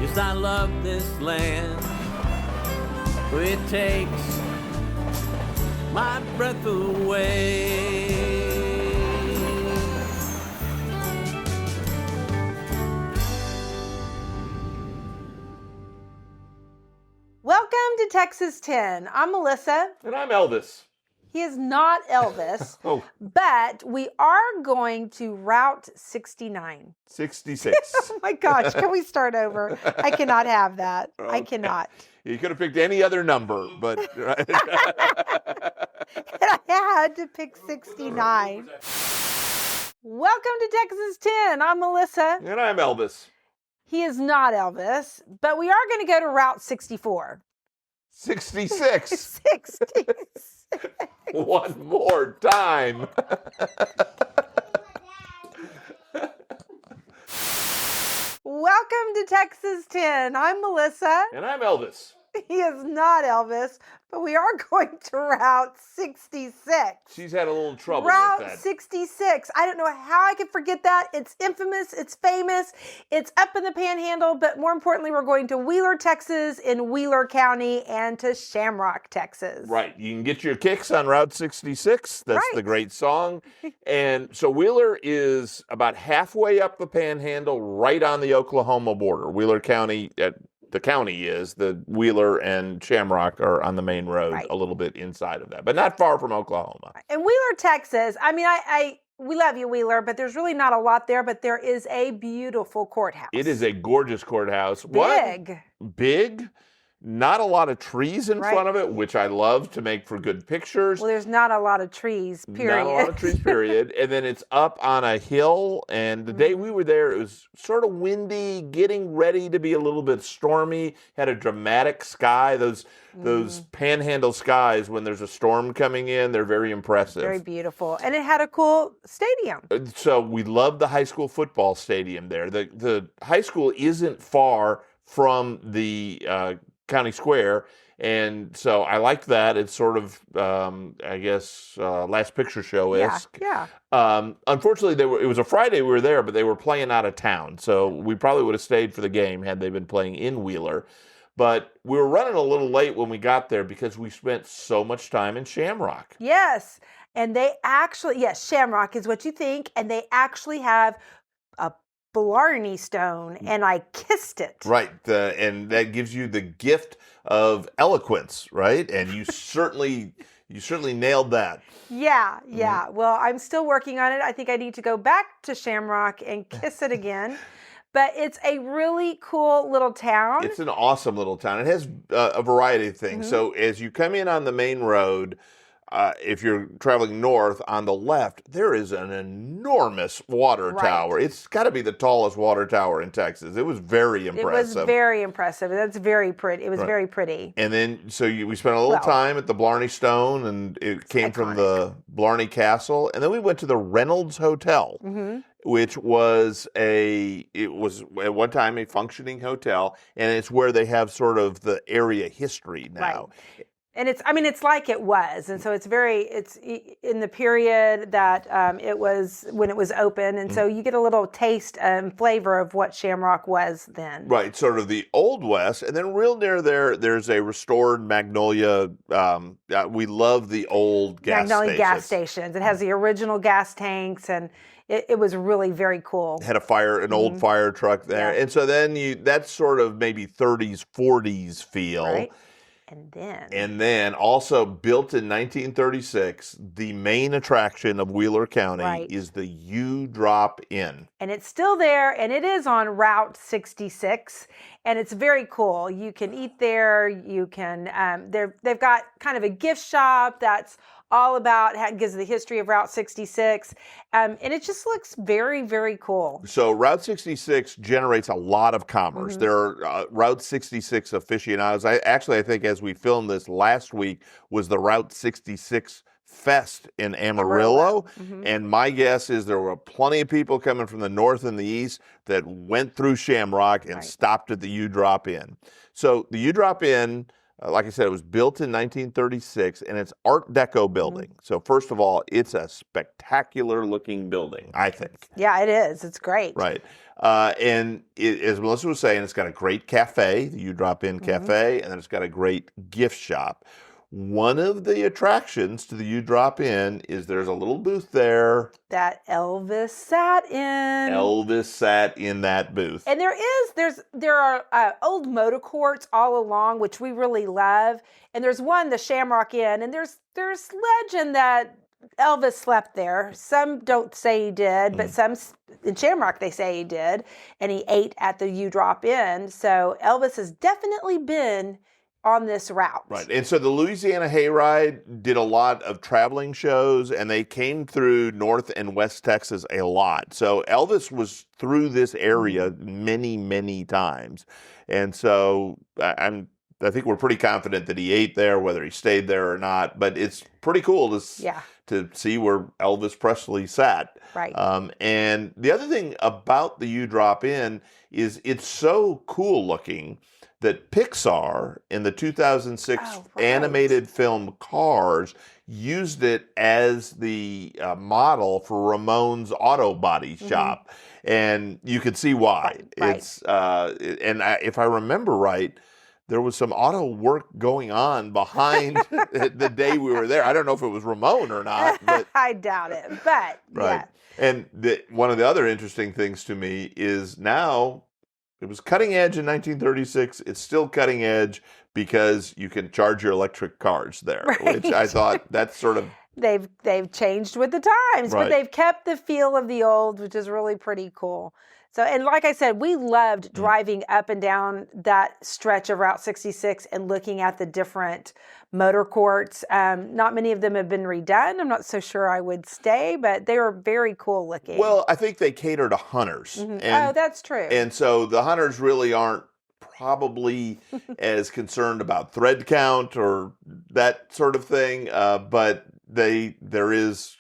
Yes, I love this land. It takes my breath away. Welcome to Texas 10. I'm Melissa. And I'm Elvis. He is not Elvis, Oh. but we are going to Route 69. 66. Oh my gosh, can we start over? I cannot have that. I cannot. You could have picked any other number, but... And I had to pick 69. Welcome to Texas 10. I'm Melissa. And I'm Elvis. He is not Elvis, but we are going to go to Route 64. 66. 66. One more time. Welcome to Texas 10. I'm Melissa. And I'm Elvis. He is not Elvis, but we are going to Route 66. She's had a little trouble Route with that. 66. I don't know how I could forget that. It's infamous. It's famous. It's up in the Panhandle, but more importantly, we're going to Wheeler, Texas, in Wheeler County, and to Shamrock, Texas. Right. You can get your kicks on Route 66. That's Right. the great song. And so Wheeler is about halfway up the Panhandle, right on the Oklahoma border. Wheeler County, the county is, the Wheeler and Shamrock are on the main road, Right. a little bit inside of that, but not far from Oklahoma. And Wheeler, Texas, I mean, we love you, Wheeler, but there's really not a lot there, but there is a beautiful courthouse. It is a gorgeous courthouse. Big. Big. Not a lot of trees in Right. front of it, which I love to make for good pictures. Well, there's not a lot of trees, period. Not a lot of trees, period. And then it's up on a hill. And the day we were there, it was sort of windy, getting ready to be a little bit stormy. Had a dramatic sky. Those Panhandle skies, when there's a storm coming in, they're very impressive. Very beautiful. And it had a cool stadium. So we love the high school football stadium there. The high school isn't far from the county square, and so I liked that. It's sort of, I guess, Last Picture Show-esque. Yeah. Unfortunately, it was a Friday we were there, but they were playing out of town, so we probably would have stayed for the game had they been playing in Wheeler. But we were running a little late when we got there because we spent so much time in Shamrock. Yes. And they actually, yes, Shamrock is what you think, and they actually have a Blarney Stone, and I kissed it. Right, and that gives you the gift of eloquence, right? And you certainly nailed that. Yeah. Well, I'm still working on it. I think I need to go back to Shamrock and kiss it again. But it's a really cool little town. It's an awesome little town. It has a variety of things. So as you come in on the main road, if you're traveling north, on the left, there is an enormous water tower. It's got to be the tallest water tower in Texas. It was very impressive. It was very impressive. That's very pretty. It was very pretty. And then, we spent a little time at the Blarney Stone, and it came from the Blarney Castle. And then we went to the Reynolds Hotel, which was at one time a functioning hotel, and it's where they have sort of the area history now. Right. And it's like it was. And so it's in the period that it was when it was open. And so you get a little taste and flavor of what Shamrock was then. Right, sort of the Old West. And then real near there's a restored Magnolia. We love the old gas Magnolia gas stations. It has the original gas tanks, and it was really very cool. Had an old fire truck there. Yeah. And so then that's sort of maybe 30s, 40s feel. Right. And then also built in 1936, the main attraction of Wheeler County is the U-Drop Inn. And it's still there, and it is on Route 66, and it's very cool. You can eat there. You can. They've got kind of a gift shop that's all about gives the history of Route 66, and it just looks very, very cool. So Route 66 generates a lot of commerce. There are Route 66 aficionados. I think as we filmed this last week was the Route 66 Fest in Amarillo. And my guess is there were plenty of people coming from the north and the east that went through Shamrock and stopped at the U-Drop Inn. So the U-Drop Inn like I said, it was built in 1936, and it's Art Deco building. So first of all, it's a spectacular looking building, I think. Yeah, it is. It's great. Right. And as Melissa was saying, it's got a great cafe, the You Drop In Cafe, and then it's got a great gift shop. One of the attractions to the You Drop In is there's a little booth there that Elvis sat in. Elvis sat in that booth. And there are old motor courts all along, which we really love. And there's one, the Shamrock Inn, and there's legend that Elvis slept there. Some don't say he did, but some in Shamrock they say he did, and he ate at the You Drop In. So Elvis has definitely been on this route. Right. And so the Louisiana Hayride did a lot of traveling shows, and they came through North and West Texas a lot. So Elvis was through this area many, many times. And so I think we're pretty confident that he ate there, whether he stayed there or not. But it's pretty cool to see where Elvis Presley sat. Right. And the other thing about the You Drop In is it's so cool looking that Pixar in the 2006 animated film Cars used it as the model for Ramon's auto body shop. And you can see why. Right. It's if I remember right, there was some auto work going on behind the day we were there. I don't know if it was Ramon or not. But, I doubt it, but right. Yeah. And one of the other interesting things to me is now, it was cutting edge in 1936. It's still cutting edge because you can charge your electric cars there, which I thought that's sort of... They've changed with the times, but they've kept the feel of the old, which is really pretty cool. So, and like I said, we loved driving up and down that stretch of Route 66 and looking at the different motor courts. Not many of them have been redone. I'm not so sure I would stay, but they were very cool looking. Well, I think they cater to hunters. And, that's true. And so the hunters really aren't probably as concerned about thread count or that sort of thing, but there is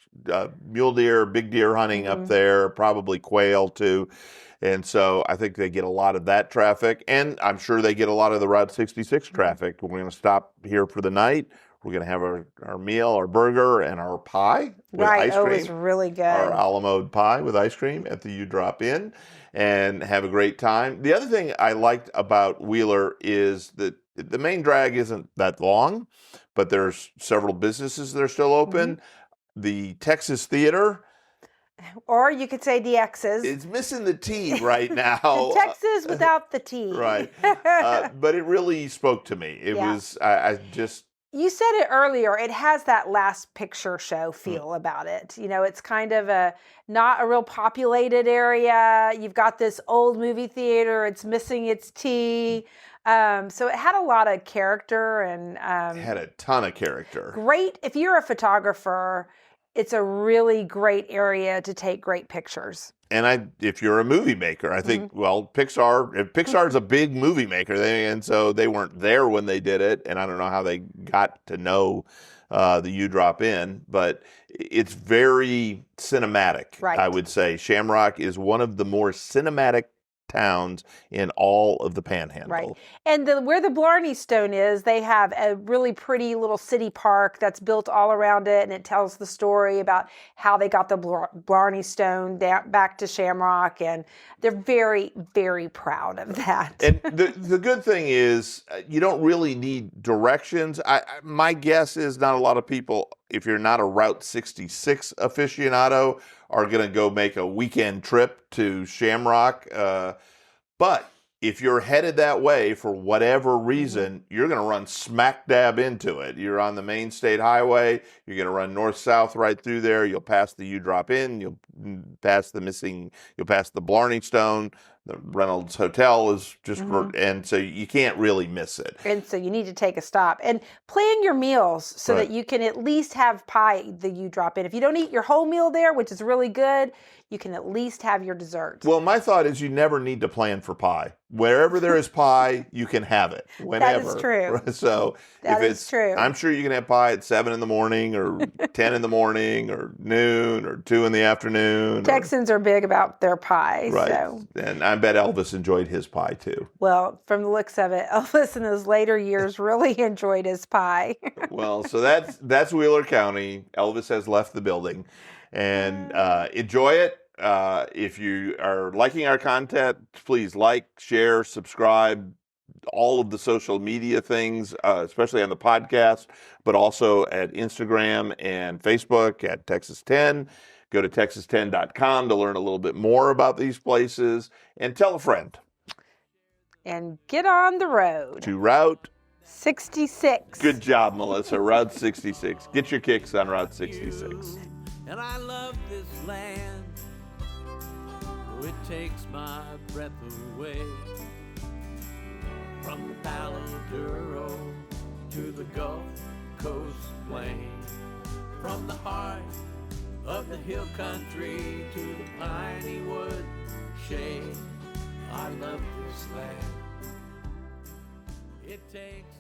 mule deer, big deer hunting up there, probably quail too. And so I think they get a lot of that traffic, and I'm sure they get a lot of the Route 66 traffic. We're going to stop here for the night. We're going to have our meal, our burger, and our pie with ice cream. It was really good. Our a la mode pie with ice cream at the You Drop In, and have a great time. The other thing I liked about Wheeler is that the main drag isn't that long, but there's several businesses that are still open. The Texas Theater, or you could say the X's. It's missing the T right now. Texas without the T. Right. But it really spoke to me. It was, I just... You said it earlier, it has that last picture show feel about it. You know, it's kind of not a real populated area. You've got this old movie theater. It's missing its T. So it had a lot of character and... it had a ton of character. Great. If you're a photographer, it's a really great area to take great pictures. And if you're a movie maker, I think, well, Pixar's a big movie maker, and so they weren't there when they did it, and I don't know how they got to know the You Drop In, but it's very cinematic, I would say. Shamrock is one of the more cinematic towns in all of the Panhandle. Right. And where the Blarney Stone is, they have a really pretty little city park that's built all around it, and it tells the story about how they got the Blarney Stone back to Shamrock, and they're very, very proud of that. And the good thing is you don't really need directions. My guess is not a lot of people, if you're not a Route 66 aficionado, are going to go make a weekend trip to Shamrock. But if you're headed that way for whatever reason, you're going to run smack dab into it. You're on the main state highway. You're going to run north-south right through there. You'll pass the You Drop In. You'll pass the Blarney Stone. The Reynolds Hotel is just, and so you can't really miss it. And so you need to take a stop and plan your meals so that you can at least have pie that You Drop In. If you don't eat your whole meal there, which is really good, you can at least have your dessert. Well, my thought is you never need to plan for pie. Wherever there is pie, you can have it whenever. That is true. So that is true. I'm sure you can have pie at 7 in the morning or 10 in the morning or noon or 2 in the afternoon. Texans are big about their pie. Right. So. And I bet Elvis enjoyed his pie too. Well, from the looks of it, Elvis in his later years really enjoyed his pie. Well, so that's Wheeler County. Elvis has left the building, and enjoy it. If you are liking our content, please like, share, subscribe, all of the social media things, especially on the podcast, but also at Instagram and Facebook at Texas 10. Go to texas10.com to learn a little bit more about these places, and tell a friend. And get on the road. To Route 66. Good job, M'Lissa. Route 66. Get your kicks on Route 66. And I love this land. It takes my breath away. From the Palo Duro to the Gulf Coast plain. From the heart of the hill country to the piney wood shade. I love this land. It takes